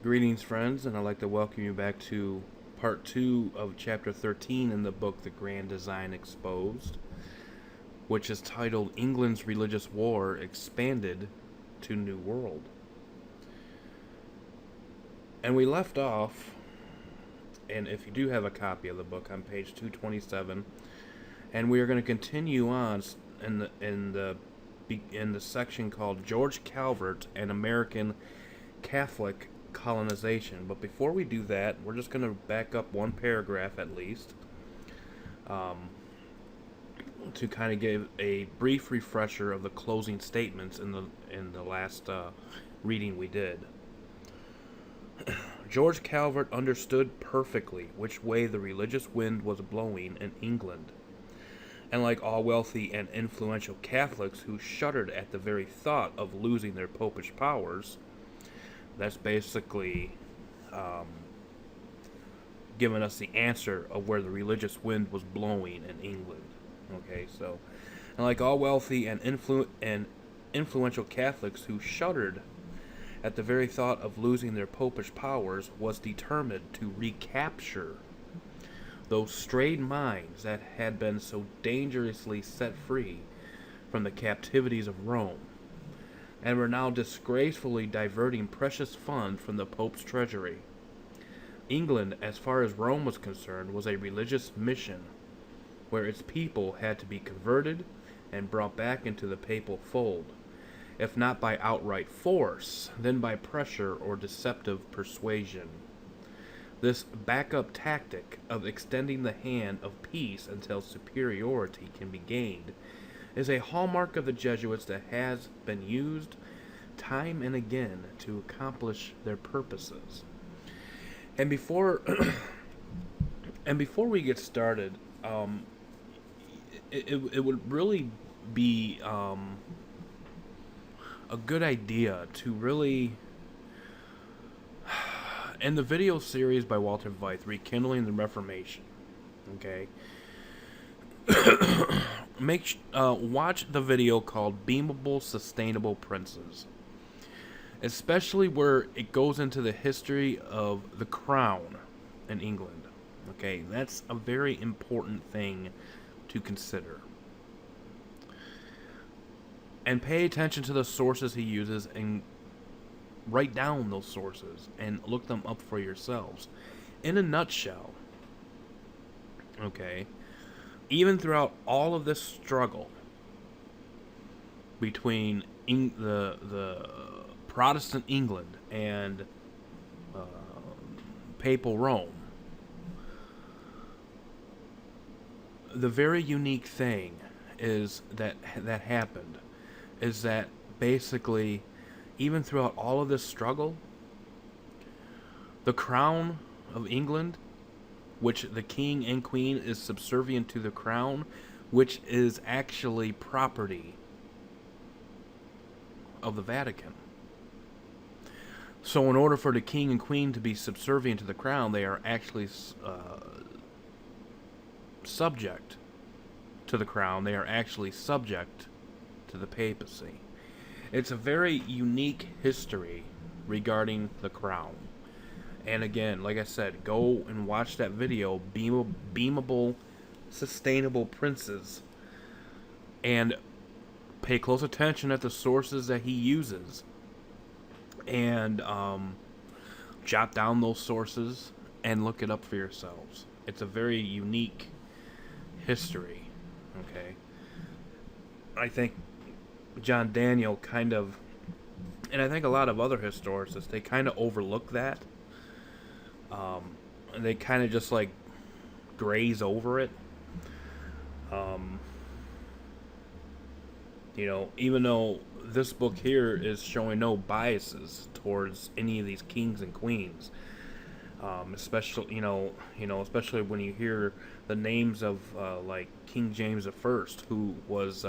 Greetings, friends, and I'd like to welcome you back to part 2 of chapter 13 in the book The Grand Design Exposed, which is titled England's Religious War Expanded to New World. And we left off, and if you do have a copy of the book, on page 227, and we are going to continue on in the section called George Calvert and American Catholic colonization. But before we do that, we're just going to back up one paragraph at least, um, to kind of give a brief refresher of the closing statements in the last reading we did. George Calvert understood perfectly which way the religious wind was blowing in England, and like all wealthy and influential Catholics who shuddered at the very thought of losing their popish powers, that's basically um, giving us the answer of where the religious wind was blowing in England. Okay, so, and like all wealthy and influential Catholics who shuddered at the very thought of losing their popish powers, was determined to recapture those strayed minds that had been so dangerously set free from the captivities of Rome, and were now disgracefully diverting precious funds from the Pope's treasury. England, as far as Rome was concerned, was a religious mission, where its people had to be converted and brought back into the papal fold, if not by outright force, then by pressure or deceptive persuasion. This backup tactic of extending the hand of peace until superiority can be gained is a hallmark of the Jesuits that has been used time and again to accomplish their purposes. And before we get started, it would really be a good idea to really, in the video series by Walter Veith, Rekindling the Reformation, okay, watch the video called Beamable Sustainable Princes, especially where it goes into the history of the crown in England. Okay, that's a very important thing to consider. And pay attention to the sources he uses and write down those sources and look them up for yourselves. In a nutshell, okay, even throughout all of this struggle between the Protestant England and Papal Rome, the very unique thing is that happened is that basically, even throughout all of this struggle, the crown of England, which the king and queen is subservient to the crown, which is actually property of the Vatican. So in order for the king and queen to be subservient to the crown, they are actually subject to the crown. They are actually subject to the papacy. It's a very unique history regarding the crown. And again, like I said, go and watch that video, Beamable Sustainable Princes, and pay close attention at the sources that he uses, and jot down those sources and look it up for yourselves. It's a very unique history. Okay, I think John Daniel kind of, and I think a lot of other historians, they kind of overlook that. And they kind of just like graze over it. Even though this book here is showing no biases towards any of these kings and queens, especially especially when you hear the names of like King James I, who was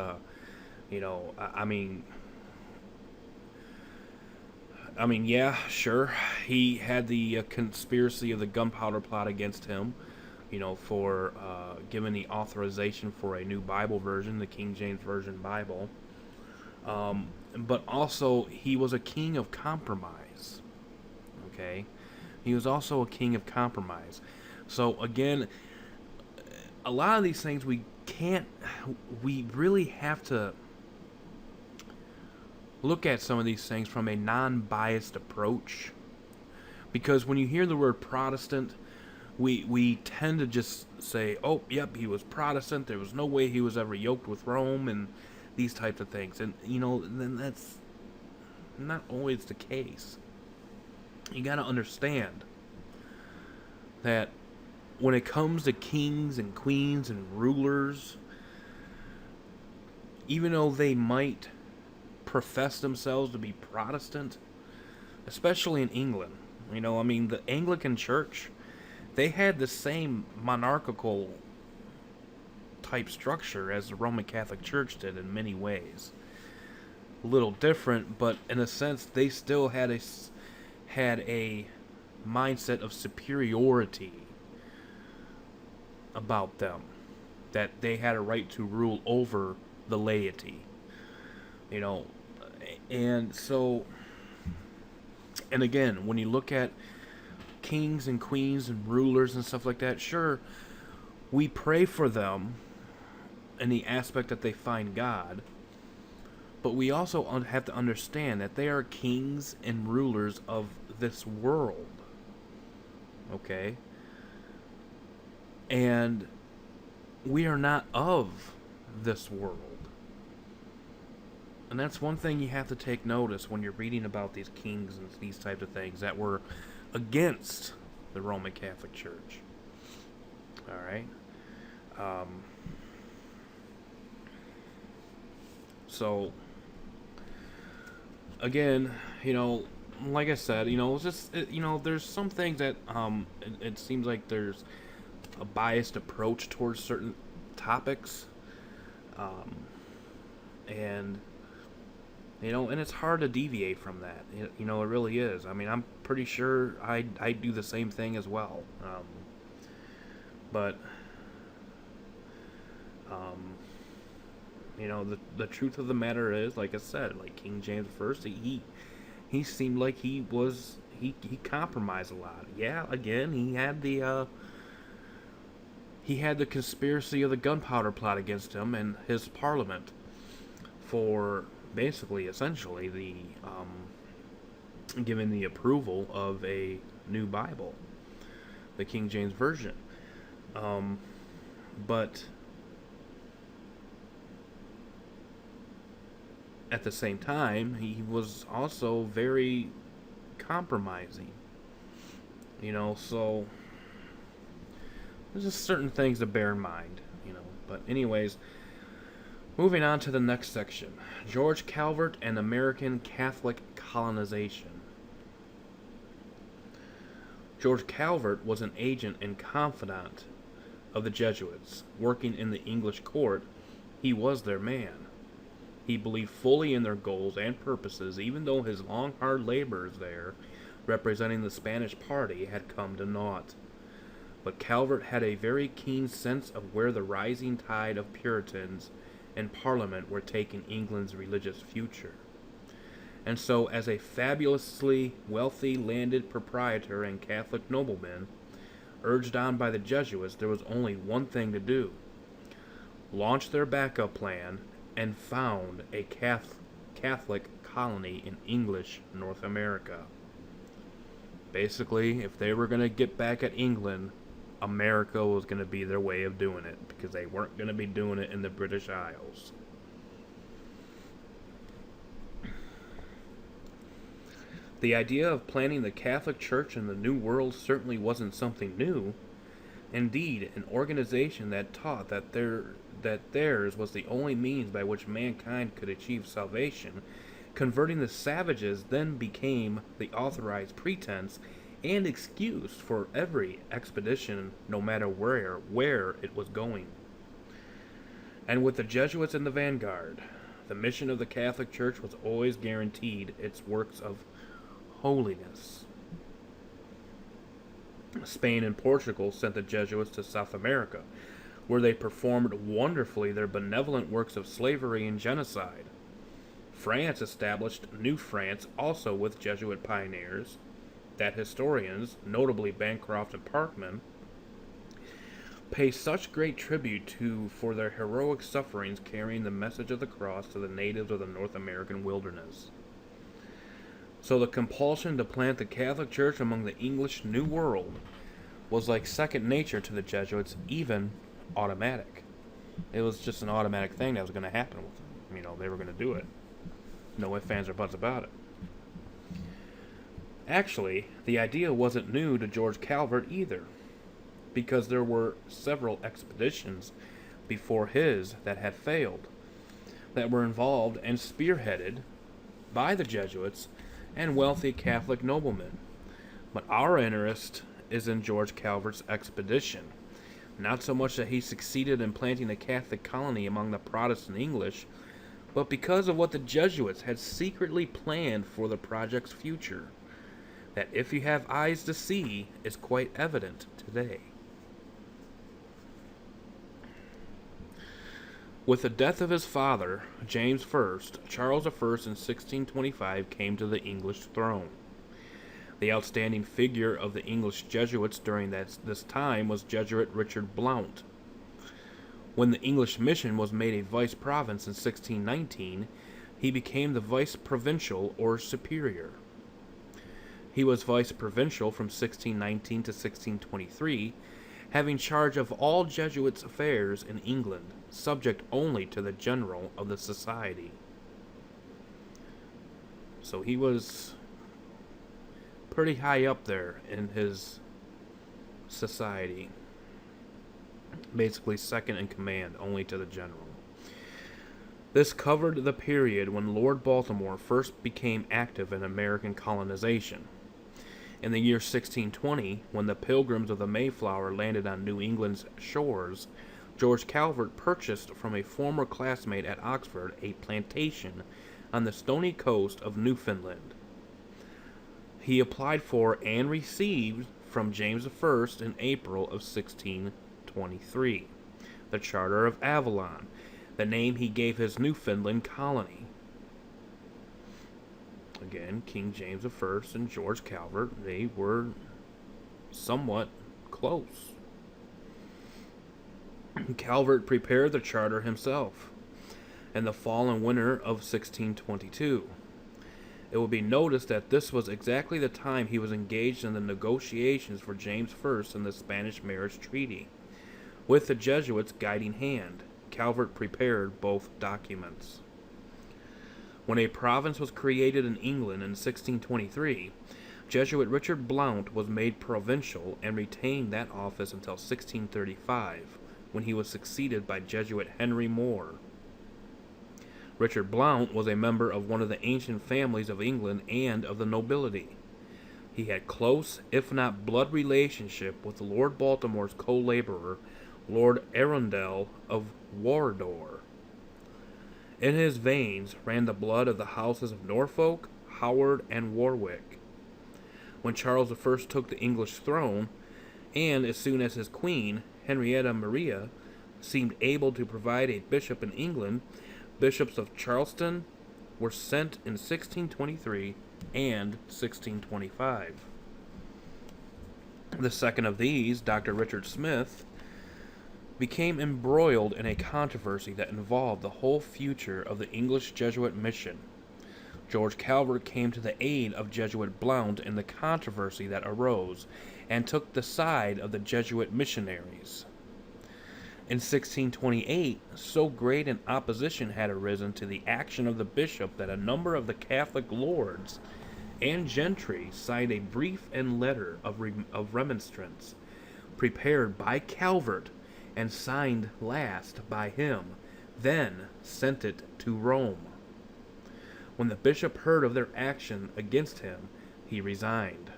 yeah, sure, he had the conspiracy of the gunpowder plot against him, for giving the authorization for a new Bible version, the King James Version Bible. But also, he was a king of compromise. okay? He was also a king of compromise. So again, a lot of these things we really have to look at some of these things from a non-biased approach. Because when you hear the word Protestant, we tend to just say, oh, yep, he was Protestant. There was no way he was ever yoked with Rome and these types of things. And, then that's not always the case. You got to understand that when it comes to kings and queens and rulers, even though they might profess themselves to be Protestant, especially in England, the Anglican Church, they had the same monarchical type structure as the Roman Catholic Church did in many ways. A little different, but in a sense, they still had a mindset of superiority about them, that they had a right to rule over the laity, and so, and again, when you look at kings and queens and rulers and stuff like that, sure, we pray for them in the aspect that they find God, but we also have to understand that they are kings and rulers of this world, okay? And we are not of this world. And that's one thing you have to take notice when you're reading about these kings and these types of things that were against the Roman Catholic Church. Alright? So, again, like I said, it's just, there's some things that, it seems like there's a biased approach towards certain topics. And it's hard to deviate from that. It really is. I'm pretty sure I do the same thing as well. But the truth of the matter is, like I said, like King James I, he seemed like he compromised a lot. Yeah, again, he had the conspiracy of the gunpowder plot against him and his parliament for basically, essentially, the giving the approval of a new Bible, the King James Version. But at the same time, he was also very compromising. So there's just certain things to bear in mind. But anyways, moving on to the next section. George Calvert and American Catholic colonization. George Calvert was an agent and confidant of the Jesuits. Working in the English court, he was their man. He believed fully in their goals and purposes, even though his long, hard labors there, representing the Spanish party, had come to naught. But Calvert had a very keen sense of where the rising tide of Puritans and Parliament were taking England's religious future. And so, as a fabulously wealthy landed proprietor and Catholic nobleman, urged on by the Jesuits, there was only one thing to do: launch their backup plan and found a Catholic colony in English North America. Basically, if they were going to get back at England, America was going to be their way of doing it, because they weren't going to be doing it in the British Isles. The idea of planting the Catholic Church in the New World certainly wasn't something new. Indeed, an organization that taught that theirs was the only means by which mankind could achieve salvation, converting the savages then became the authorized pretense and excuse for every expedition, no matter where it was going. And with the Jesuits in the vanguard, the mission of the Catholic Church was always guaranteed its works of holiness. Spain and Portugal sent the Jesuits to South America, where they performed wonderfully their benevolent works of slavery and genocide. France established New France also with Jesuit pioneers, that historians, notably Bancroft and Parkman, pay such great tribute to for their heroic sufferings carrying the message of the cross to the natives of the North American wilderness. So the compulsion to plant the Catholic Church among the English New World was like second nature to the Jesuits, even automatic. It was just an automatic thing that was going to happen with them. They were going to do it. No ifs, ands, or buts about it. Actually, the idea wasn't new to George Calvert either, because there were several expeditions before his that had failed, that were involved and spearheaded by the Jesuits and wealthy Catholic noblemen. But our interest is in George Calvert's expedition. Not so much that he succeeded in planting a Catholic colony among the Protestant English, but because of what the Jesuits had secretly planned for the project's future, that if you have eyes to see is quite evident today. With the death of his father, James I, Charles I in 1625 came to the English throne. The outstanding figure of the English Jesuits during this time was Jesuit Richard Blount. When the English mission was made a vice province in 1619, he became the vice provincial or superior. He was vice provincial from 1619 to 1623, having charge of all Jesuits' affairs in England, subject only to the general of the society. So he was pretty high up there in his society. Basically second in command only to the general. This covered the period when Lord Baltimore first became active in American colonization. In the year 1620, when the Pilgrims of the Mayflower landed on New England's shores, George Calvert purchased from a former classmate at Oxford a plantation on the stony coast of Newfoundland. He applied for and received from James I in April of 1623 the Charter of Avalon, the name he gave his Newfoundland colony. Again, King James I and George Calvert, they were somewhat close. Calvert prepared the charter himself in the fall and winter of 1622. It will be noticed that this was exactly the time he was engaged in the negotiations for James I in the Spanish Marriage Treaty. With the Jesuits' guiding hand, Calvert prepared both documents. When a province was created in England in 1623, Jesuit Richard Blount was made provincial and retained that office until 1635, when he was succeeded by Jesuit Henry More. Richard Blount was a member of one of the ancient families of England and of the nobility. He had close, if not blood relationship with Lord Baltimore's co-laborer, Lord Arundel of Wardour. In his veins ran the blood of the houses of Norfolk, Howard, and Warwick. When Charles I took the English throne, and as soon as his queen, Henrietta Maria, seemed able to provide a bishop in England, bishops of Charleston were sent in 1623 and 1625. The second of these, Dr. Richard Smith, became embroiled in a controversy that involved the whole future of the English Jesuit mission. George Calvert came to the aid of Jesuit Blount in the controversy that arose, and took the side of the Jesuit missionaries. In 1628, so great an opposition had arisen to the action of the bishop that a number of the Catholic lords and gentry signed a brief and letter of remonstrance, prepared by Calvert and signed last by him, then sent it to Rome. When the bishop heard of their action against him, he resigned.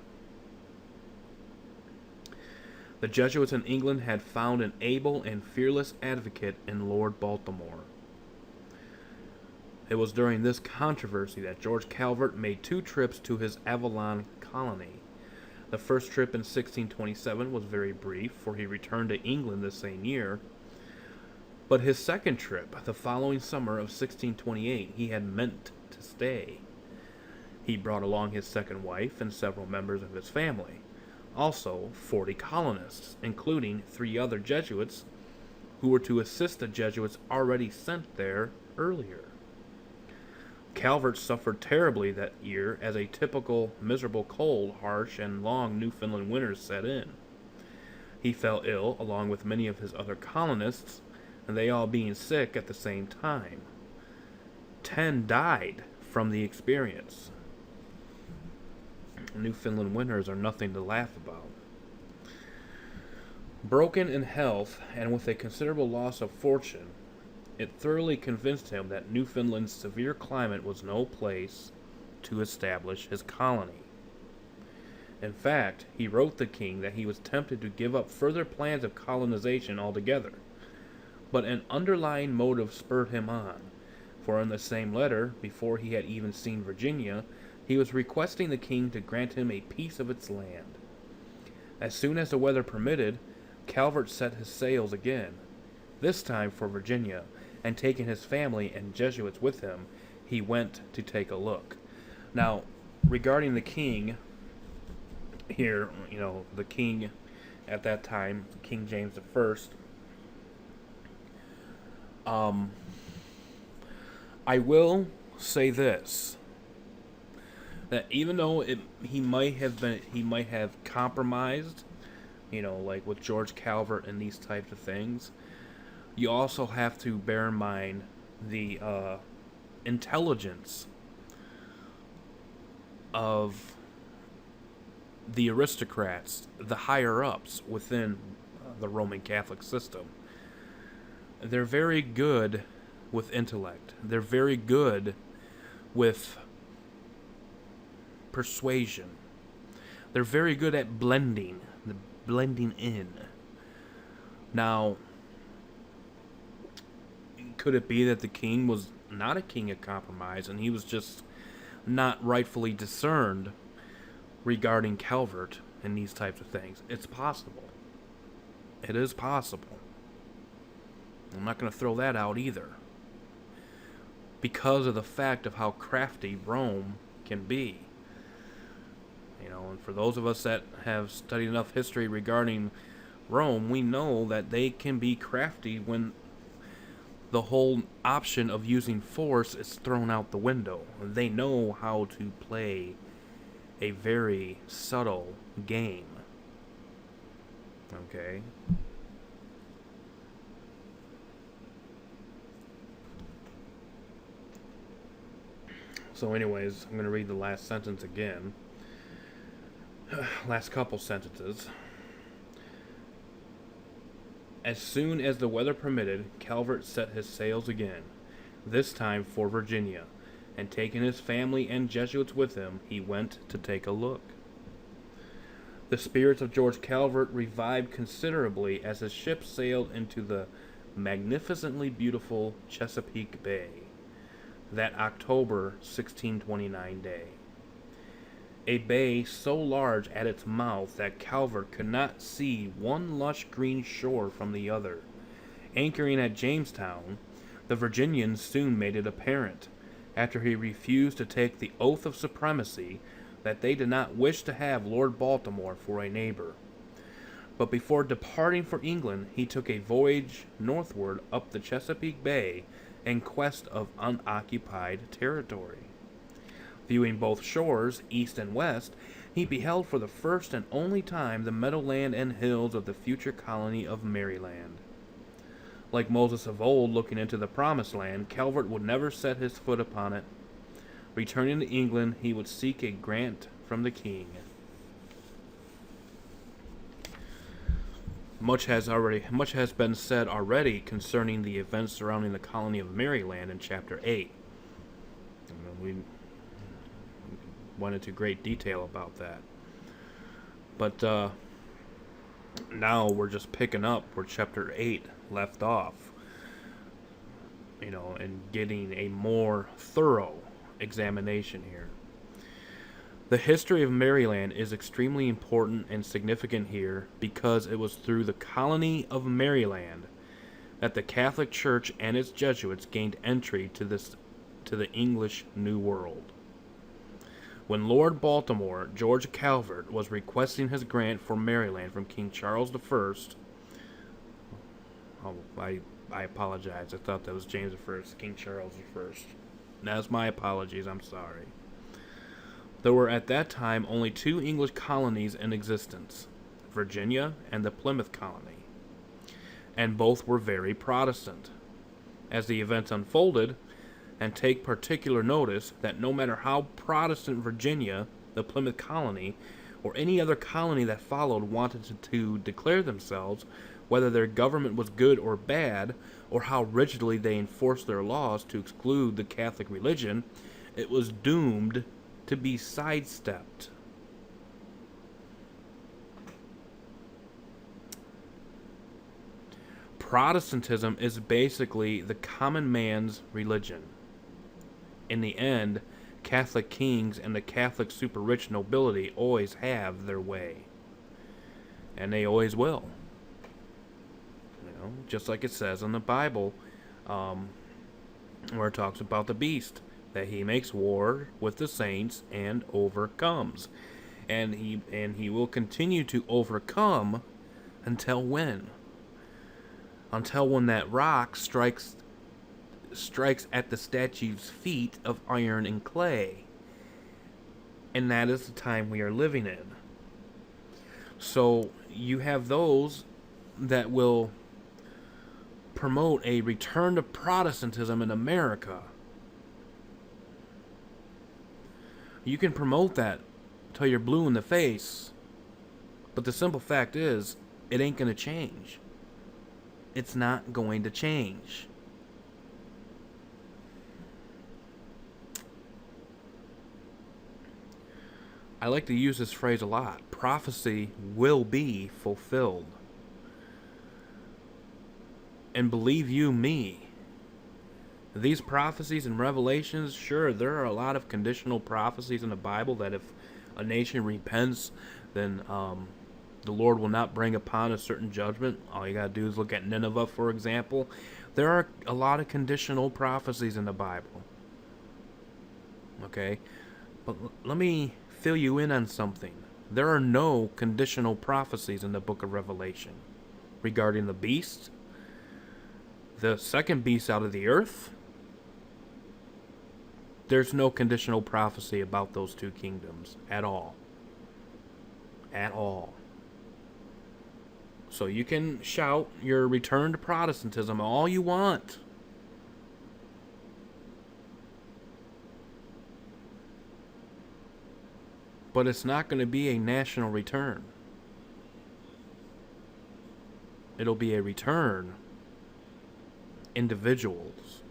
The Jesuits in England had found an able and fearless advocate in Lord Baltimore. It was during this controversy that George Calvert made two trips to his Avalon colony. The first trip in 1627 was very brief, for he returned to England the same year. But his second trip, the following summer of 1628, he had meant to stay. He brought along his second wife and several members of his family. Also, 40 colonists, including 3 other Jesuits who were to assist the Jesuits already sent there earlier. Calvert suffered terribly that year as a typical miserable cold, harsh, and long Newfoundland winters set in. He fell ill along with many of his other colonists, and they all being sick at the same time. 10 died from the experience. Newfoundland winters are nothing to laugh about. Broken in health and with a considerable loss of fortune, it thoroughly convinced him that Newfoundland's severe climate was no place to establish his colony. In fact, he wrote the king that he was tempted to give up further plans of colonization altogether, but an underlying motive spurred him on, for in the same letter, before he had even seen Virginia, he was requesting the king to grant him a piece of its land. As soon as the weather permitted, Calvert set his sails again, this time for Virginia, and taking his family and Jesuits with him, he went to take a look. Now, regarding the king here, the king at that time, King James I, I will say this, that even though he might have compromised, like with George Calvert and these types of things, you also have to bear in mind the intelligence of the aristocrats, the higher-ups within the Roman Catholic system. They're very good with intellect. They're very good with persuasion. They're very good at blending in. Now, could it be that the king was not a king of compromise and he was just not rightfully discerned regarding Calvert and these types of things? It's possible. It is possible. I'm not going to throw that out either, because of the fact of how crafty Rome can be. And for those of us that have studied enough history regarding Rome, we know that they can be crafty when the whole option of using force is thrown out the window. They know how to play a very subtle game. Okay? So anyways, I'm going to read the last sentence again. Last couple sentences. As soon as the weather permitted, Calvert set his sails again, this time for Virginia, and taking his family and Jesuits with him, he went to take a look. The spirits of George Calvert revived considerably as his ship sailed into the magnificently beautiful Chesapeake Bay that October 1629 day. A bay so large at its mouth that Calvert could not see one lush green shore from the other. Anchoring at Jamestown, the Virginians soon made it apparent, after he refused to take the oath of supremacy, that they did not wish to have Lord Baltimore for a neighbor. But before departing for England, he took a voyage northward up the Chesapeake Bay in quest of unoccupied territory. Viewing both shores, east and west, he beheld for the first and only time the meadowland and hills of the future colony of Maryland. Like Moses of old looking into the promised land, Calvert would never set his foot upon it. Returning to England, he would seek a grant from the king. Much has been said already concerning the events surrounding the colony of Maryland in Chapter 8. We went into great detail about that. But now we're just picking up where Chapter 8 left off, and getting a more thorough examination here. The history of Maryland is extremely important and significant here because it was through the colony of Maryland that the Catholic Church and its Jesuits gained entry to the English New World. When Lord Baltimore, George Calvert, was requesting his grant for Maryland from King Charles I, oh, I apologize. I thought that was James I, King Charles I. That's my apologies. I'm sorry. There were at that time only two English colonies in existence, Virginia and the Plymouth colony, and both were very Protestant. As the events unfolded, and take particular notice that no matter how Protestant Virginia, the Plymouth colony, or any other colony that followed wanted to declare themselves, whether their government was good or bad, or how rigidly they enforced their laws to exclude the Catholic religion, it was doomed to be sidestepped. Protestantism is basically the common man's religion. In the end, Catholic kings and the Catholic super-rich nobility always have their way. And they always will. Just like it says in the Bible, where it talks about the beast, that he makes war with the saints and overcomes. And he will continue to overcome until when? Until when that rock strikes at the statue's feet of iron and clay. And that is the time we are living in. So you have those that will promote a return to Protestantism in America. You can promote that till you're blue in the face, but the simple fact is, it ain't going to change. It's not going to change. I like to use this phrase a lot. Prophecy will be fulfilled. And believe you me, these prophecies and revelations, sure, there are a lot of conditional prophecies in the Bible that if a nation repents, then the Lord will not bring upon a certain judgment. All you got to do is look at Nineveh, for example. There are a lot of conditional prophecies in the Bible. Okay? But let me fill you in on something. There are no conditional prophecies in the book of Revelation regarding the beast, the second beast out of the earth. There's no conditional prophecy about those two kingdoms at all. At all. So you can shout your return to Protestantism all you want. But it's not going to be a national return. It'll be a return individuals.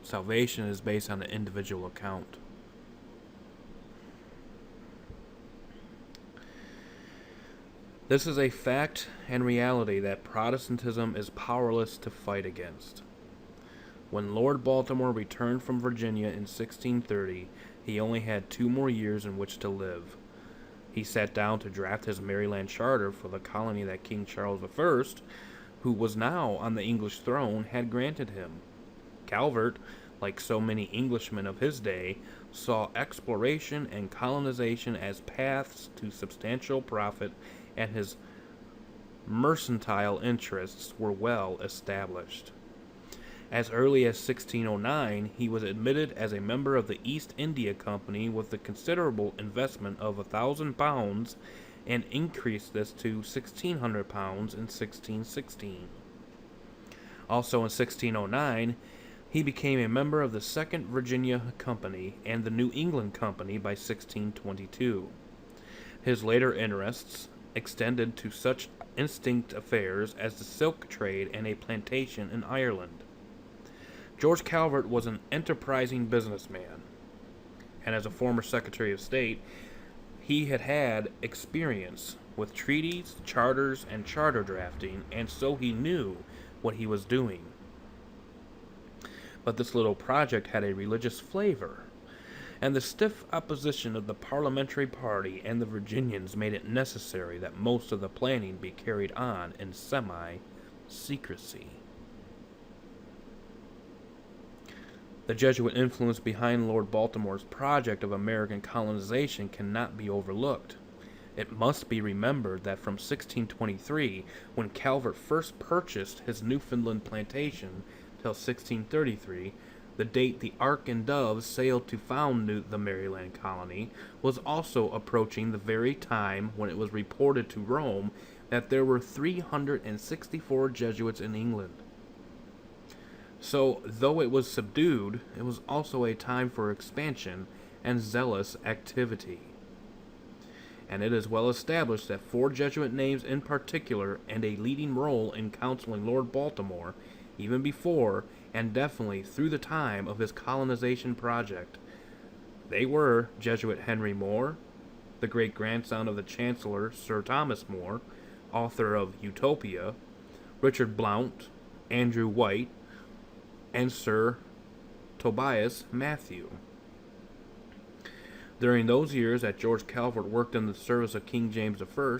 Salvation is based on the individual account. This is a fact and reality that Protestantism is powerless to fight against. When Lord Baltimore returned from Virginia in 1630, he only had 2 more years in which to live. He sat down to draft his Maryland charter for the colony that King Charles I, who was now on the English throne, had granted him. Calvert, like so many Englishmen of his day, saw exploration and colonization as paths to substantial profit, and his mercantile interests were well established. As early as 1609, he was admitted as a member of the East India Company with a considerable investment of £1,000, and increased this to £1,600 in 1616. Also in 1609, he became a member of the Second Virginia Company and the New England Company by 1622. His later interests extended to such distinct affairs as the silk trade and a plantation in Ireland. George Calvert was an enterprising businessman, and as a former Secretary of State, he had had experience with treaties, charters, and charter drafting, and so he knew what he was doing. But this little project had a religious flavor, and the stiff opposition of the parliamentary party and the Virginians made it necessary that most of the planning be carried on in semi-secrecy. The Jesuit influence behind Lord Baltimore's project of American colonization cannot be overlooked. It must be remembered that from 1623, when Calvert first purchased his Newfoundland plantation, till 1633, the date the Ark and Dove sailed to found the Maryland colony, was also approaching the very time when it was reported to Rome that there were 364 Jesuits in England. So, though it was subdued, it was also a time for expansion and zealous activity. And it is well established that 4 Jesuit names in particular, and a leading role in counseling Lord Baltimore, even before and definitely through the time of his colonization project. They were Jesuit Henry More, the great-grandson of the Chancellor Sir Thomas More, author of Utopia, Richard Blount, Andrew White, and Sir Tobias Matthew. During those years that George Calvert worked in the service of King James I,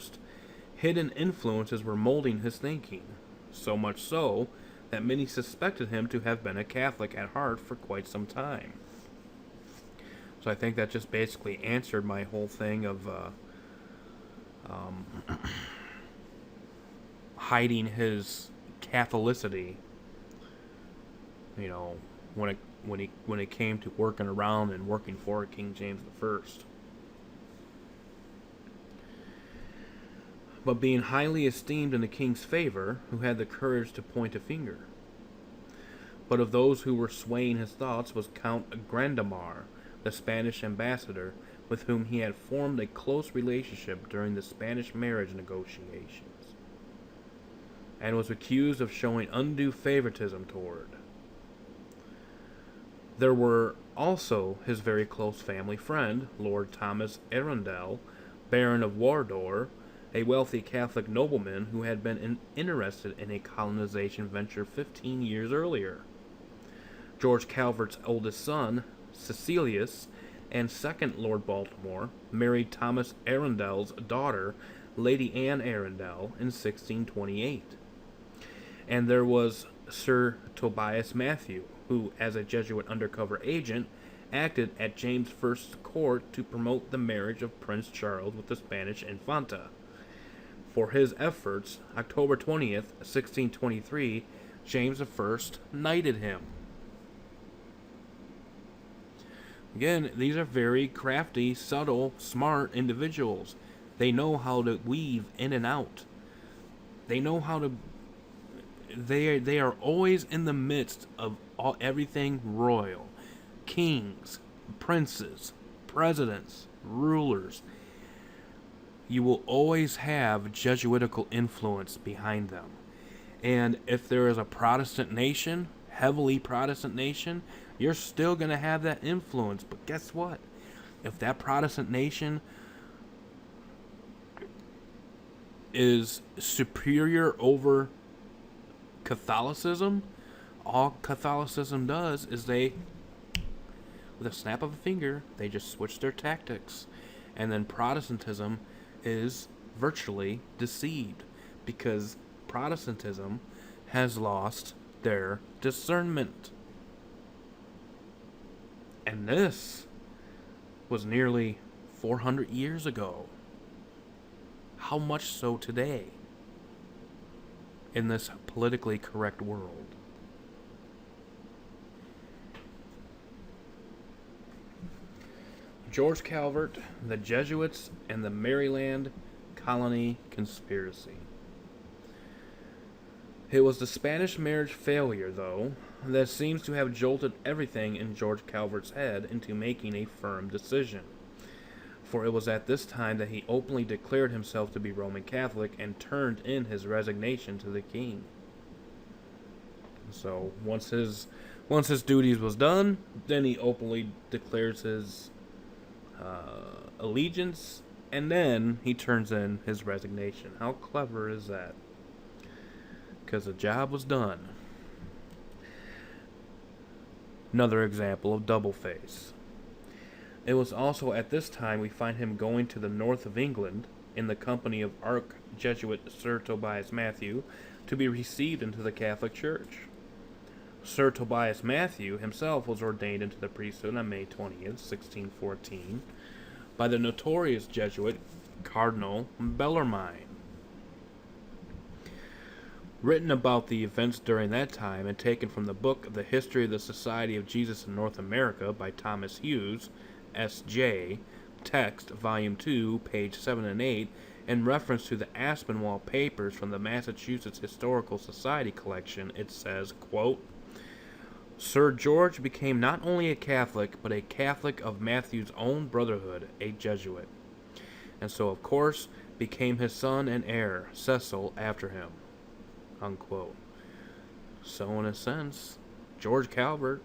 hidden influences were molding his thinking, so much so that many suspected him to have been a Catholic at heart for quite some time. So I think that just basically answered my whole thing of hiding his Catholicity. You know, when it came to working around and working for King James I. But being highly esteemed in the king's favor, who had the courage to point a finger. But of those who were swaying his thoughts was Count Grandemar, the Spanish ambassador, with whom he had formed a close relationship during the Spanish marriage negotiations, and was accused of showing undue favoritism toward. There were also his very close family friend, Lord Thomas Arundel, Baron of Wardour, a wealthy Catholic nobleman who had been interested in a colonization venture 15 years earlier. George Calvert's oldest son, Cecilius, and second Lord Baltimore, married Thomas Arundel's daughter, Lady Anne Arundel, in 1628. And there was Sir Tobias Matthew, who, as a Jesuit undercover agent, acted at James I's court to promote the marriage of Prince Charles with the Spanish Infanta. For his efforts, October 20th, 1623, James I knighted him. Again, these are very crafty, subtle, smart individuals. They know how to weave in and out. They know how to... They are always in the midst of everything royal. Kings, princes, presidents, rulers. You will always have Jesuitical influence behind them. And if there is a Protestant nation, heavily Protestant nation, you're still going to have that influence. But guess what? If that Protestant nation is superior over Catholicism, all Catholicism does is with a snap of a finger, they just switch their tactics. And then Protestantism is virtually deceived because Protestantism has lost their discernment. And this was nearly 400 years ago. How much so today in this politically correct world? George Calvert, the Jesuits, and the Maryland Colony Conspiracy. It was the Spanish marriage failure, though, that seems to have jolted everything in George Calvert's head into making a firm decision. For it was at this time that he openly declared himself to be Roman Catholic and turned in his resignation to the king. So once his duties was done, then he openly declares his allegiance, and then he turns in his resignation. How clever is that? Because the job was done. Another example of double face. It was also at this time we find him going to the north of England in the company of Arch-Jesuit Sir Tobias Matthew to be received into the Catholic Church. Sir Tobias Mathew himself was ordained into the priesthood on May 20th, 1614, by the notorious Jesuit Cardinal Bellarmine. Written about the events during that time and taken from the book The History of the Society of Jesus in North America by Thomas Hughes, S.J., text, volume 2, page 7 and 8, in reference to the Aspinwall Papers from the Massachusetts Historical Society collection, it says, quote, Sir George became not only a Catholic, but a Catholic of Matthew's own brotherhood, a Jesuit, and so, of course, became his son and heir, Cecil, after him. Unquote. So, in a sense, George Calvert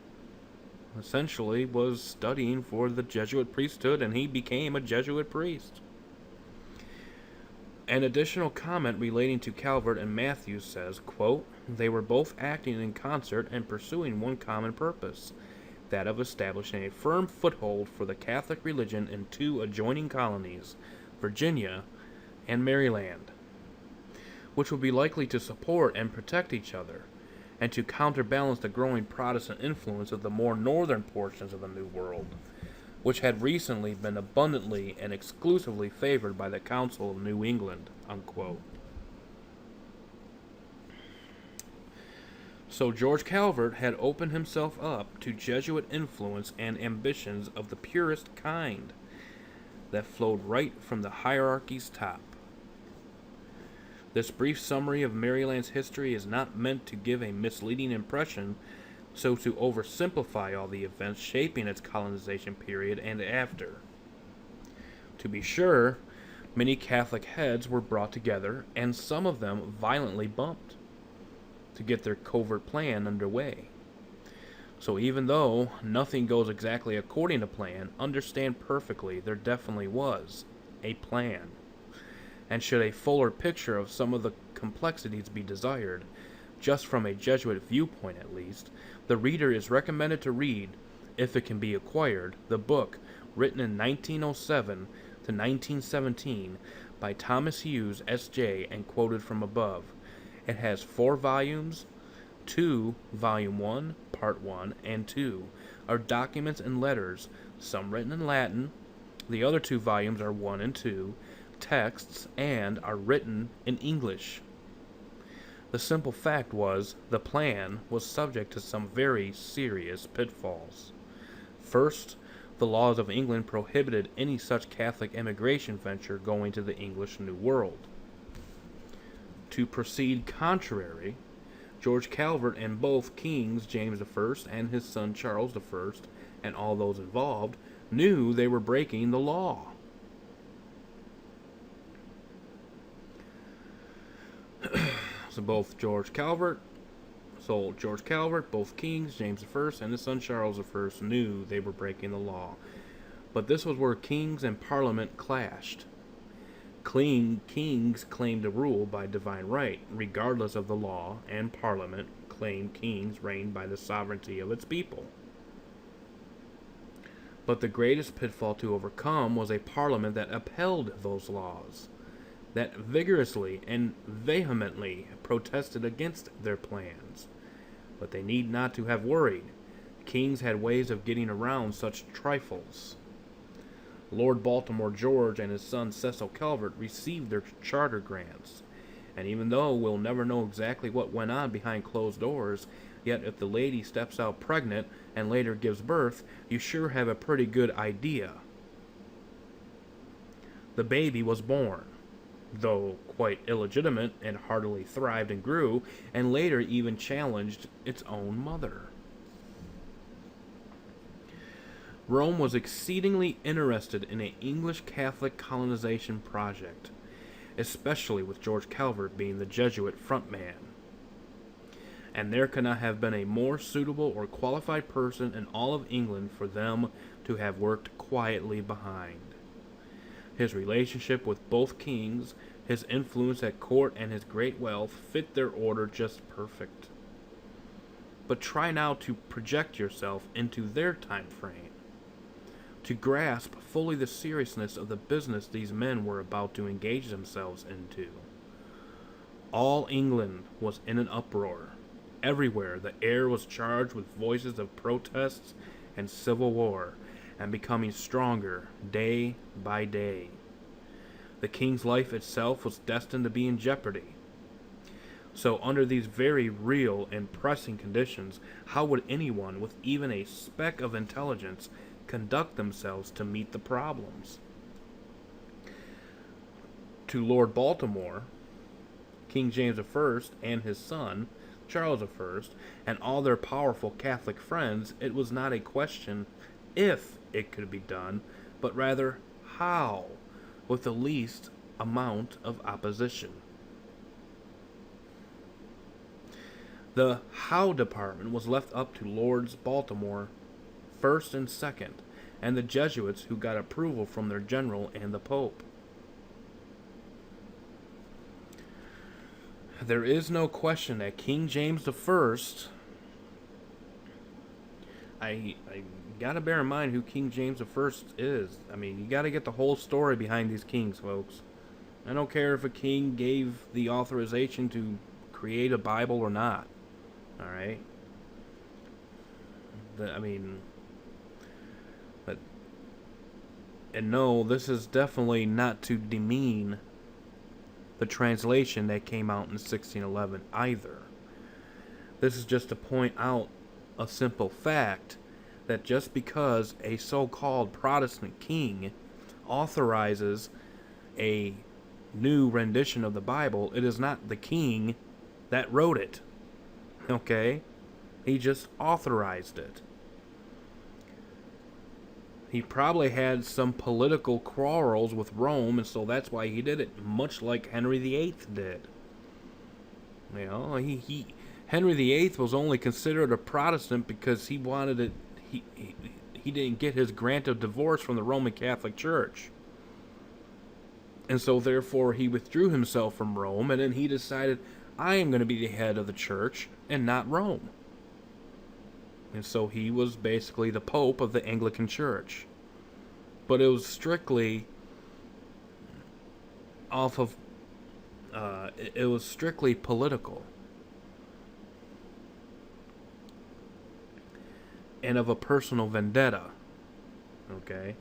essentially was studying for the Jesuit priesthood, and he became a Jesuit priest. An additional comment relating to Calvert and Matthews says, quote, they were both acting in concert and pursuing one common purpose, that of establishing a firm foothold for the Catholic religion in two adjoining colonies, Virginia and Maryland, which would be likely to support and protect each other, and to counterbalance the growing Protestant influence of the more northern portions of the New World, which had recently been abundantly and exclusively favored by the Council of New England. Unquote. So George Calvert had opened himself up to Jesuit influence and ambitions of the purest kind that flowed right from the hierarchy's top. This brief summary of Maryland's history is not meant to give a misleading impression, so to oversimplify all the events shaping its colonization period and after. To be sure, many Catholic heads were brought together, and some of them violently bumped, to get their covert plan underway. So even though nothing goes exactly according to plan, understand perfectly there definitely was a plan. And should a fuller picture of some of the complexities be desired, just from a Jesuit viewpoint at least, the reader is recommended to read, if it can be acquired, the book written in 1907 to 1917 by Thomas Hughes, S.J., and quoted from above. It has 4 volumes. 2, Volume 1, Part 1, and 2 are documents and letters, some written in Latin. The other 2 volumes are 1 and 2, texts, and are written in English. The simple fact was, the plan was subject to some very serious pitfalls. First, the laws of England prohibited any such Catholic immigration venture going to the English New World. To proceed contrary, George Calvert and both kings, James I and his son Charles I, and all those involved, knew they were breaking the law. So George Calvert, both kings, James I and his son Charles I, knew they were breaking the law. But this was where kings and parliament clashed. Kings claimed to rule by divine right, regardless of the law, and Parliament claimed kings reigned by the sovereignty of its people. But the greatest pitfall to overcome was a Parliament that upheld those laws, that vigorously and vehemently protested against their plans. But they need not to have worried. Kings had ways of getting around such trifles. Lord Baltimore George and his son Cecil Calvert received their charter grants, and even though we'll never know exactly what went on behind closed doors, yet if the lady steps out pregnant and later gives birth, you sure have a pretty good idea. The baby was born, though quite illegitimate, and heartily thrived and grew, and later even challenged its own mother. Rome was exceedingly interested in an English Catholic colonization project, especially with George Calvert being the Jesuit frontman. And there could not have been a more suitable or qualified person in all of England for them to have worked quietly behind. His relationship with both kings, his influence at court, and his great wealth fit their order just perfect. But try now to project yourself into their time frame, to grasp fully the seriousness of the business these men were about to engage themselves into. All England was in an uproar. Everywhere, the air was charged with voices of protests and civil war, and becoming stronger day by day. The king's life itself was destined to be in jeopardy. So, under these very real and pressing conditions, how would anyone with even a speck of intelligence conduct themselves to meet the problems? To Lord Baltimore, King James I and his son, Charles I, and all their powerful Catholic friends, it was not a question if it could be done, but rather how, with the least amount of opposition. The how department was left up to Lords Baltimore first and second, and the Jesuits, who got approval from their general and the Pope. There is no question that King James I gotta bear in mind who King James I is. I mean, you gotta get the whole story behind these kings, folks. I don't care if a king gave the authorization to create a Bible or not. Alright? And no, this is definitely not to demean the translation that came out in 1611 either. This is just to point out a simple fact that just because a so-called Protestant king authorizes a new rendition of the Bible, it is not the king that wrote it. Okay? He just authorized it. He probably had some political quarrels with Rome, and so that's why he did it, much like Henry VIII did. You know, Henry VIII was only considered a Protestant because he wanted it. He didn't get his grant of divorce from the Roman Catholic Church, and so therefore he withdrew himself from Rome, and then he decided, I am going to be the head of the church and not Rome. And so he was basically the Pope of the Anglican Church. But it was strictly it was strictly political. And of a personal vendetta. Okay?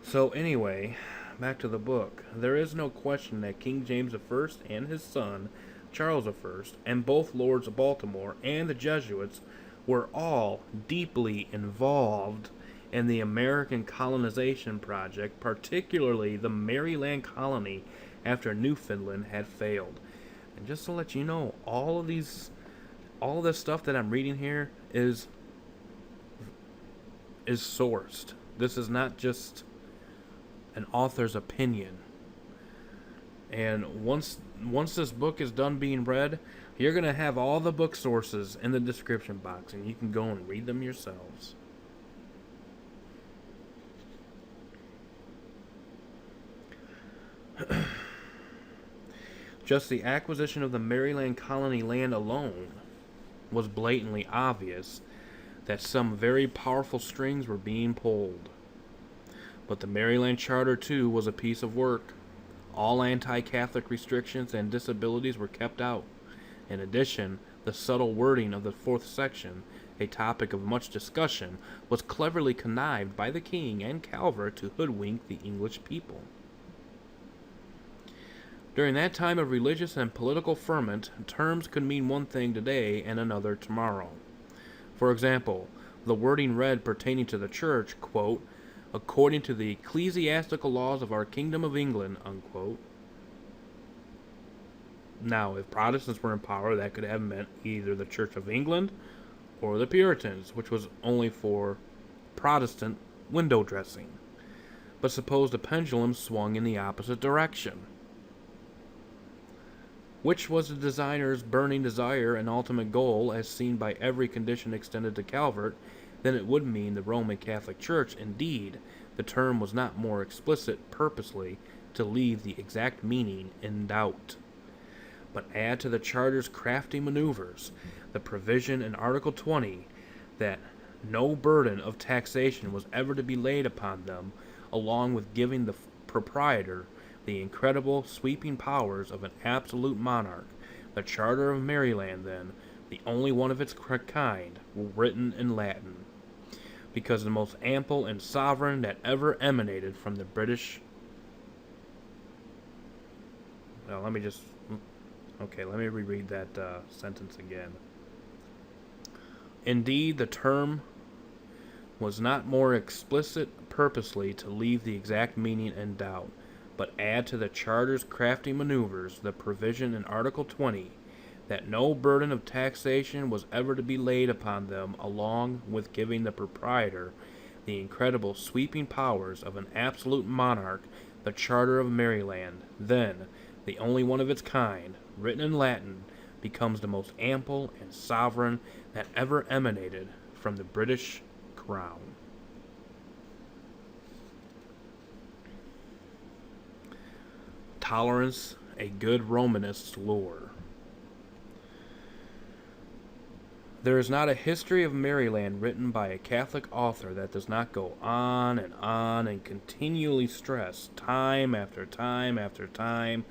So anyway, back to the book. There is no question that King James I and his son, Charles I, and both Lords of Baltimore and the Jesuits were all deeply involved in the American colonization project, particularly the Maryland colony after Newfoundland had failed. And just to let you know, all this stuff that I'm reading here is sourced. This is not just an author's opinion. And once this book is done being read, you're going to have all the book sources in the description box, and you can go and read them yourselves. Just the acquisition of the Maryland colony land alone was blatantly obvious that some very powerful strings were being pulled. But the Maryland Charter, too, was a piece of work. All anti-Catholic restrictions and disabilities were kept out. In addition, the subtle wording of the fourth section, a topic of much discussion, was cleverly connived by the king and Calvert to hoodwink the English people. During that time of religious and political ferment, terms could mean one thing today and another tomorrow. For example, the wording read pertaining to the church, quote, according to the ecclesiastical laws of our kingdom of England, unquote. Now, if Protestants were in power, that could have meant either the Church of England or the Puritans, which was only for Protestant window dressing. But suppose the pendulum swung in the opposite direction. Which was the designer's burning desire and ultimate goal, as seen by every condition extended to Calvert, then it would mean the Roman Catholic Church. Indeed, the term was not more explicit purposely to leave the exact meaning in doubt. But add to the Charter's crafty maneuvers the provision in Article 20 that no burden of taxation was ever to be laid upon them, along with giving the proprietor the incredible sweeping powers of an absolute monarch, The Charter of Maryland, then, the only one of its kind, written in Latin, because the most ample and sovereign that ever emanated from the British. Well, let me reread that sentence again. Indeed, the term was not more explicit purposely to leave the exact meaning in doubt, but add to the Charter's crafty maneuvers the provision in Article 20 that no burden of taxation was ever to be laid upon them, along with giving the proprietor the incredible sweeping powers of an absolute monarch. The Charter of Maryland, then the only one of its kind, written in Latin, becomes the most ample and sovereign that ever emanated from the British Crown. Tolerance, a good Romanist's lore. There is not a history of Maryland written by a Catholic author that does not go on and continually stress, time after time after time,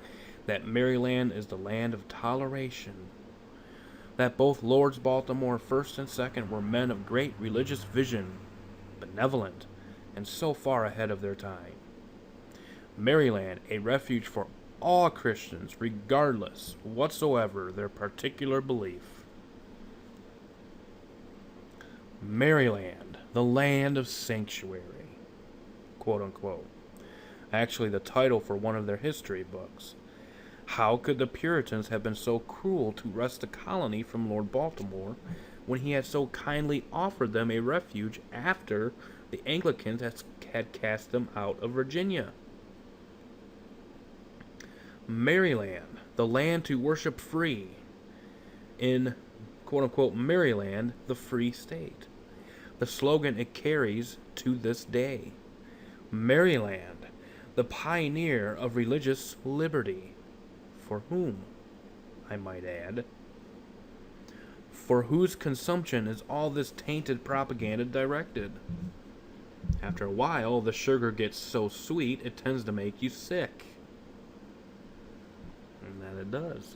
that Maryland is the land of toleration. That both Lords Baltimore first and second were men of great religious vision, benevolent, and so far ahead of their time. Maryland, a refuge for all Christians, regardless whatsoever their particular belief. Maryland, the land of sanctuary, quote unquote. Actually, the title for one of their history books. How could the Puritans have been so cruel to wrest the colony from Lord Baltimore when he had so kindly offered them a refuge after the Anglicans had cast them out of Virginia? Maryland, the land to worship free, in quote-unquote Maryland, the free state. The slogan it carries to this day. Maryland, the pioneer of religious liberty. For whom, I might add? For whose consumption is all this tainted propaganda directed? After a while, the sugar gets so sweet it tends to make you sick. And that it does.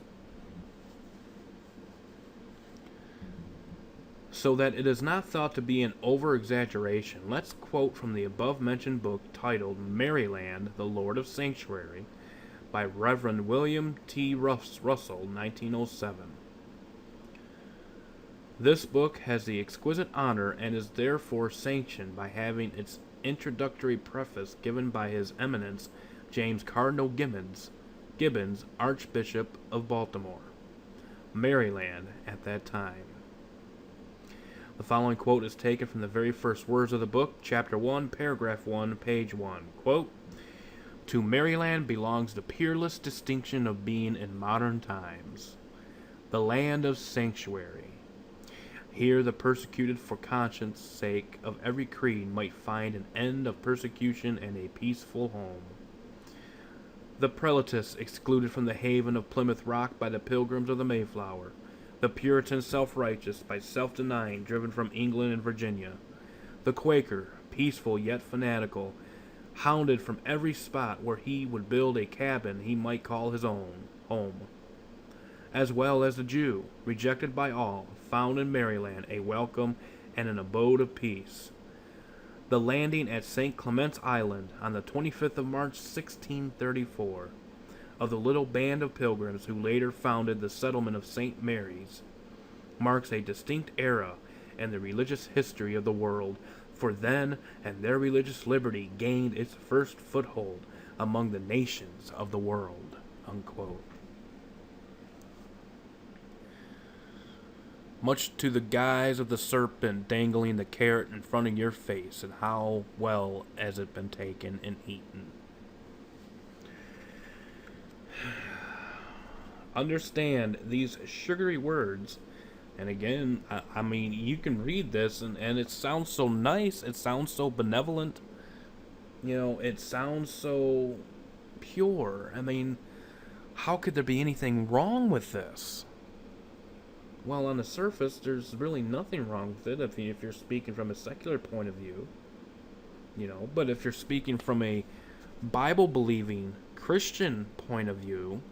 So that it is not thought to be an over-exaggeration, let's quote from the above-mentioned book titled Maryland, the Lord of Sanctuary, by Reverend William T. Russell, 1907. This book has the exquisite honor and is therefore sanctioned by having its introductory preface given by His Eminence James Cardinal Gibbons, Archbishop of Baltimore, Maryland, at that time. The following quote is taken from the very first words of the book, Chapter 1, Paragraph 1, Page 1. Quote, "To Maryland belongs the peerless distinction of being in modern times, the land of sanctuary. Here the persecuted for conscience sake of every creed might find an end of persecution and a peaceful home. The prelatists excluded from the haven of Plymouth Rock by the pilgrims of the Mayflower, the Puritans self-righteous by self-denying driven from England and Virginia, the Quaker, peaceful yet fanatical, hounded from every spot where he would build a cabin he might call his own home, as well as the Jew, rejected by all, found in Maryland a welcome and an abode of peace. The landing at St. Clement's Island on the 25th of March, 1634, of the little band of pilgrims who later founded the settlement of St. Mary's, marks a distinct era in the religious history of the world, for then and their religious liberty gained its first foothold among the nations of the world." Unquote. Much to the guise of the serpent dangling the carrot in front of your face, and how well has it been taken and eaten. Understand these sugary words, and again, I mean, you can read this, and it sounds so nice, it sounds so benevolent, it sounds so pure. I mean, how could there be anything wrong with this? Well, on the surface, there's really nothing wrong with it if you're speaking from a secular point of view, but if you're speaking from a Bible-believing Christian point of view,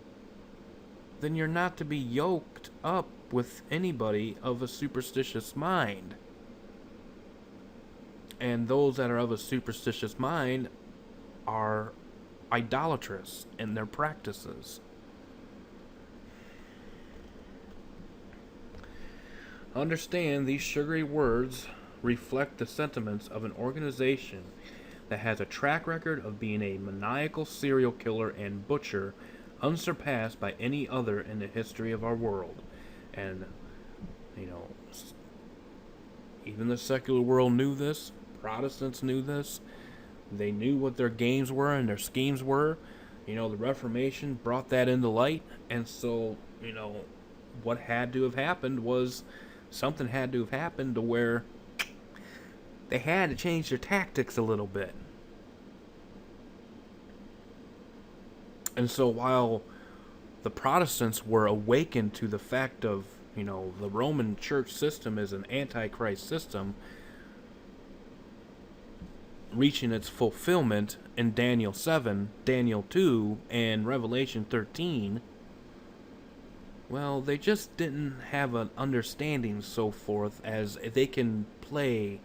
then you're not to be yoked up with anybody of a superstitious mind. And those that are of a superstitious mind are idolatrous in their practices. Understand these sugary words reflect the sentiments of an organization that has a track record of being a maniacal serial killer and butcher unsurpassed by any other in the history of our world. And, you know, even the secular world knew this. Protestants knew this. They knew what their games were and their schemes were. You know, the Reformation brought that into light. And so, you know, what had to have happened was something had to have happened to where they had to change their tactics a little bit. And so while the Protestants were awakened to the fact of, you know, the Roman church system is an antichrist system, reaching its fulfillment in Daniel 7, Daniel 2, and Revelation 13, well, they just didn't have an understanding so forth as they can play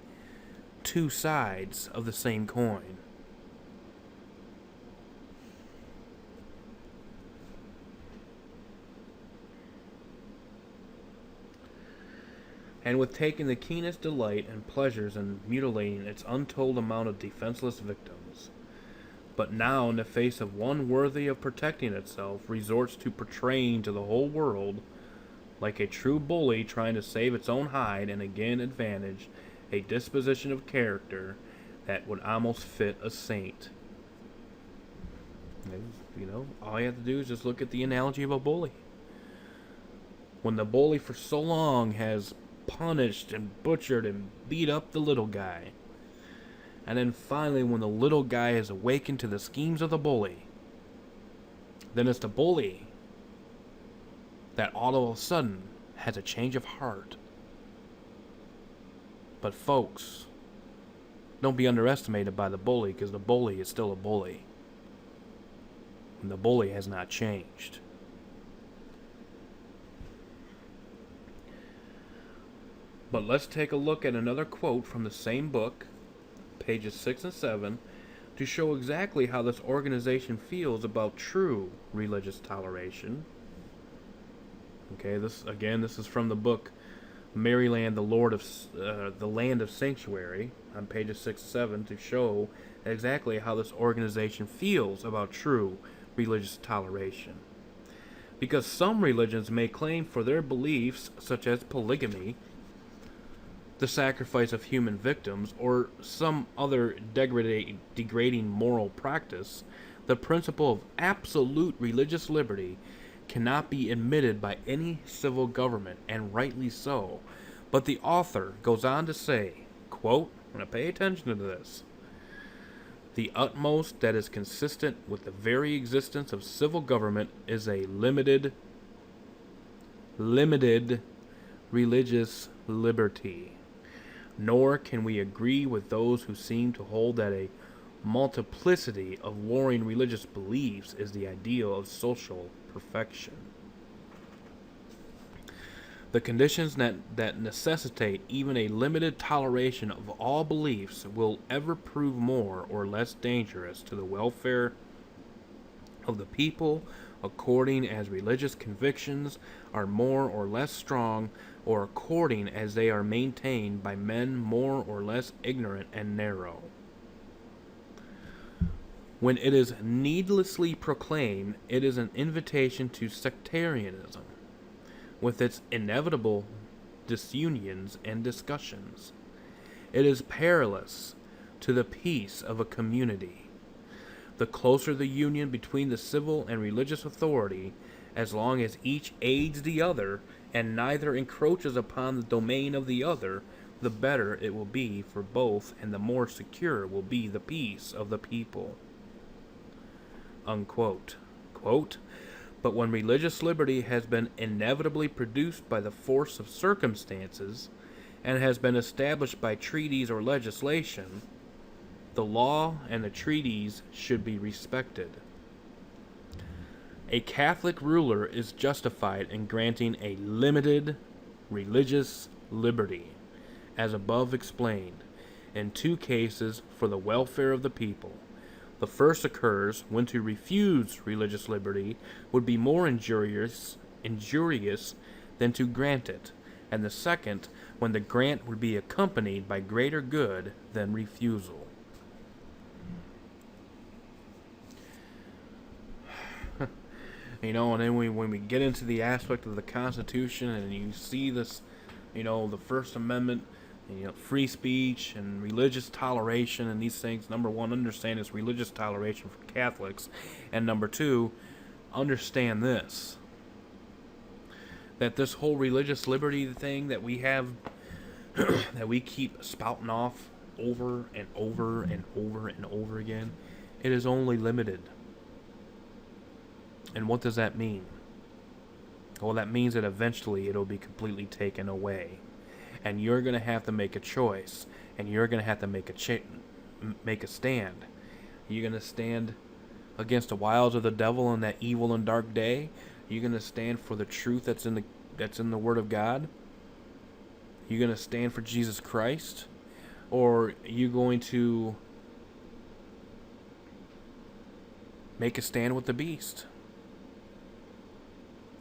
two sides of the same coin. And with taking the keenest delight and pleasures in mutilating its untold amount of defenseless victims. But now, in the face of one worthy of protecting itself, resorts to portraying to the whole world, like a true bully trying to save its own hide and again advantage, a disposition of character that would almost fit a saint. You know, all you have to do is just look at the analogy of a bully. When the bully for so long has punished and butchered and beat up the little guy, and then finally when the little guy is awakened to the schemes of the bully, then it's the bully that all of a sudden has a change of heart. But folks, don't be underestimated by the bully, because the bully is still a bully, and the bully has not changed. But let's take a look at another quote from the same book, pages 6 and 7, to show exactly how this organization feels about true religious toleration. Okay, this is from the book Maryland, the Land of Sanctuary, on pages 6 and 7, to show exactly how this organization feels about true religious toleration. Because some religions may claim for their beliefs, such as polygamy, the sacrifice of human victims, or some other degrading moral practice, the principle of absolute religious liberty cannot be admitted by any civil government, and rightly so. But the author goes on to say, quote, I'm going to pay attention to this, the utmost that is consistent with the very existence of civil government is a limited religious liberty. Nor can we agree with those who seem to hold that a multiplicity of warring religious beliefs is the ideal of social perfection. The conditions that necessitate even a limited toleration of all beliefs will ever prove more or less dangerous to the welfare of the people according as religious convictions are more or less strong, or according as they are maintained by men more or less ignorant and narrow. When it is needlessly proclaimed, it is an invitation to sectarianism, with its inevitable disunions and discussions. It is perilous to the peace of a community. The closer the union between the civil and religious authority, as long as each aids the other, and neither encroaches upon the domain of the other, the better it will be for both, and the more secure will be the peace of the people. Unquote. Quote, but when religious liberty has been inevitably produced by the force of circumstances, and has been established by treaties or legislation, the law and the treaties should be respected. A Catholic ruler is justified in granting a limited religious liberty, as above explained, in two cases for the welfare of the people. The first occurs when to refuse religious liberty would be more injurious than to grant it, and the second when the grant would be accompanied by greater good than refusal. And then when we get into the aspect of the Constitution and you see this, the First Amendment, and, free speech and religious toleration and these things, number one, understand it's religious toleration for Catholics, and number two, understand this, that this whole religious liberty thing that we have, that we keep spouting off over and over and over and over again, it is only limited. And what does that mean? Well, that means that eventually it'll be completely taken away. And you're going to have to make a choice. And you're going to have to make a stand. You're going to stand against the wiles of the devil in that evil and dark day. You're going to stand for the truth that's in the Word of God. You're going to stand for Jesus Christ. Or are you going to make a stand with the beast?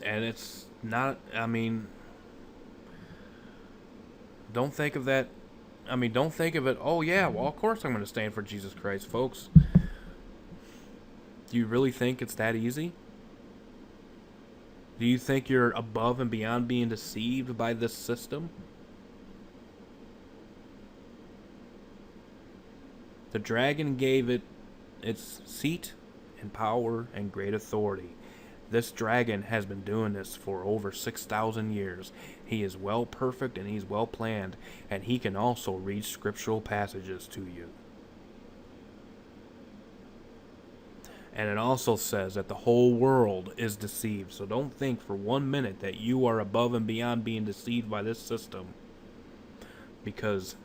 And it's not, don't think of that, don't think of it, oh yeah, well of course I'm going to stand for Jesus Christ, folks. Do you really think it's that easy? Do you think you're above and beyond being deceived by this system? The dragon gave it its seat and power and great authority. This dragon has been doing this for over 6,000 years. He is well perfect and he's well planned, and he can also read scriptural passages to you. And it also says that the whole world is deceived. So don't think for 1 minute that you are above and beyond being deceived by this system, because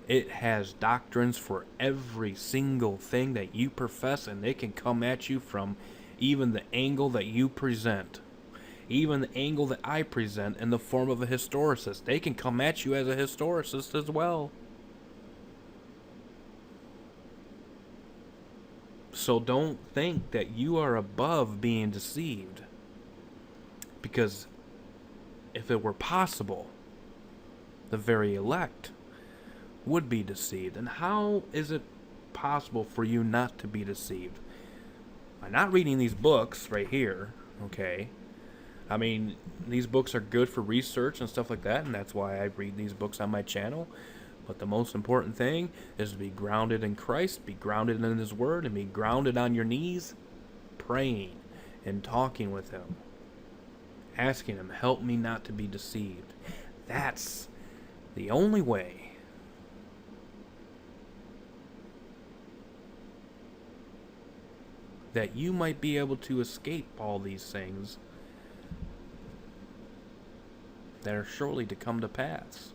it has doctrines for every single thing that you profess, and they can come at you from even the angle that you present, even the angle that I present in the form of a historicist. They can come at you as a historicist as well. So don't think that you are above being deceived, because if it were possible, the very elect would be deceived. And how is it possible for you not to be deceived? By not reading these books right here, okay? These books are good for research and stuff like that, and that's why I read these books on my channel. But the most important thing is to be grounded in Christ, be grounded in His Word, and be grounded on your knees, praying and talking with Him, asking Him, help me not to be deceived. That's the only way that you might be able to escape all these things that are surely to come to pass.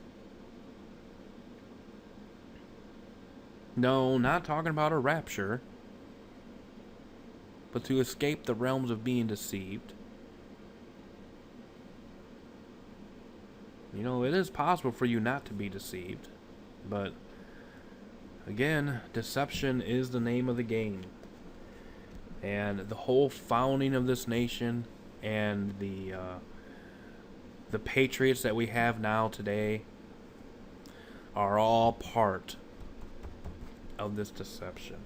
No, not talking about a rapture, but to escape the realms of being deceived. It is possible for you not to be deceived, but again, deception is the name of the game. And the whole founding of this nation and the patriots that we have now today are all part of this deception.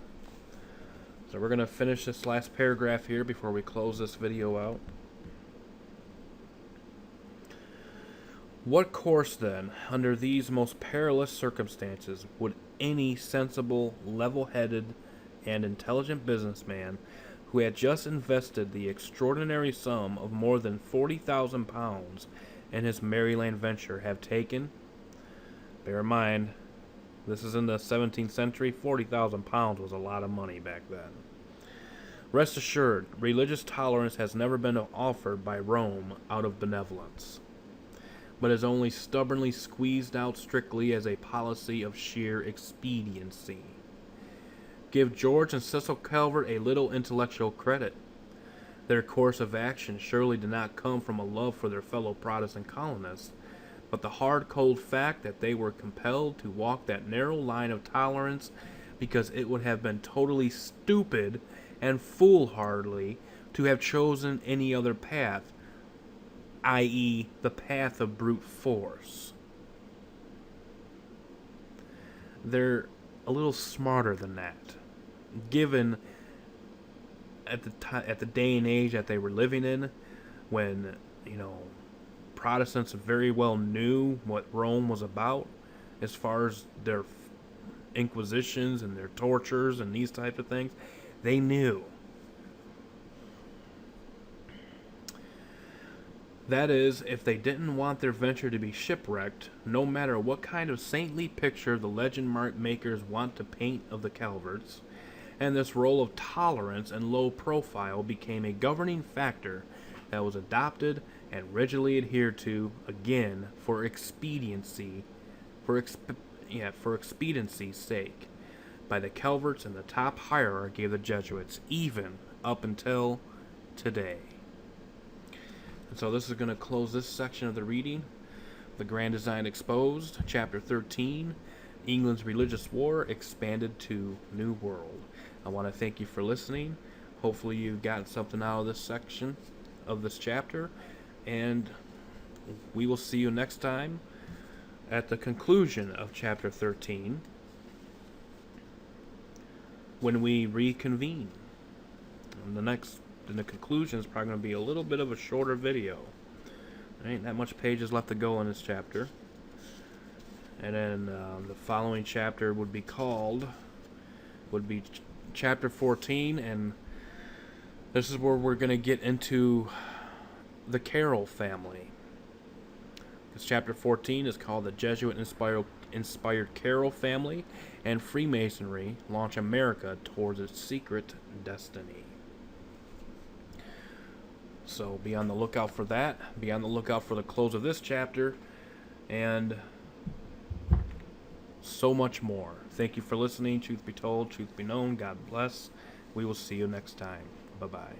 So we're going to finish this last paragraph here before we close this video out. What course then, under these most perilous circumstances, would any sensible, level-headed, and intelligent businessman who had just invested the extraordinary sum of more than £40,000 in his Maryland venture have taken? Bear in mind, this is in the 17th century. £40,000 was a lot of money back then. Rest assured, religious tolerance has never been offered by Rome out of benevolence, but is only stubbornly squeezed out strictly as a policy of sheer expediency. Give George and Cecil Calvert a little intellectual credit. Their course of action surely did not come from a love for their fellow Protestant colonists, but the hard, cold fact that they were compelled to walk that narrow line of tolerance because it would have been totally stupid and foolhardy to have chosen any other path, i.e., the path of brute force. They're a little smarter than that, given at the day and age that they were living in, when Protestants very well knew what Rome was about, as far as their inquisitions and their tortures and these type of things. They knew. That is, if they didn't want their venture to be shipwrecked, no matter what kind of saintly picture the legend makers want to paint of the Calverts, and this role of tolerance and low profile became a governing factor that was adopted and rigidly adhered to, again, for expediency's sake, by the Calverts and the top hierarchy of the Jesuits, even up until today. And so this is going to close this section of the reading. The Grand Design Exposed, Chapter 13, England's Religious War Expanded to New World. I want to thank you for listening. Hopefully you've gotten something out of this section of this chapter, and we will see you next time at the conclusion of Chapter 13 when we reconvene. And the conclusion is probably going to be a little bit of a shorter video. There ain't that much pages left to go in this chapter. And then the following chapter would be Chapter 14, and this is where we're going to get into the Carroll family. Because Chapter 14 is called The Jesuit-Inspired Carroll Family and Freemasonry Launch America Towards Its Secret Destiny. So be on the lookout for that. Be on the lookout for the close of this chapter, and so much more. Thank you for listening. Truth be told, truth be known. God bless. We will see you next time. Bye-bye.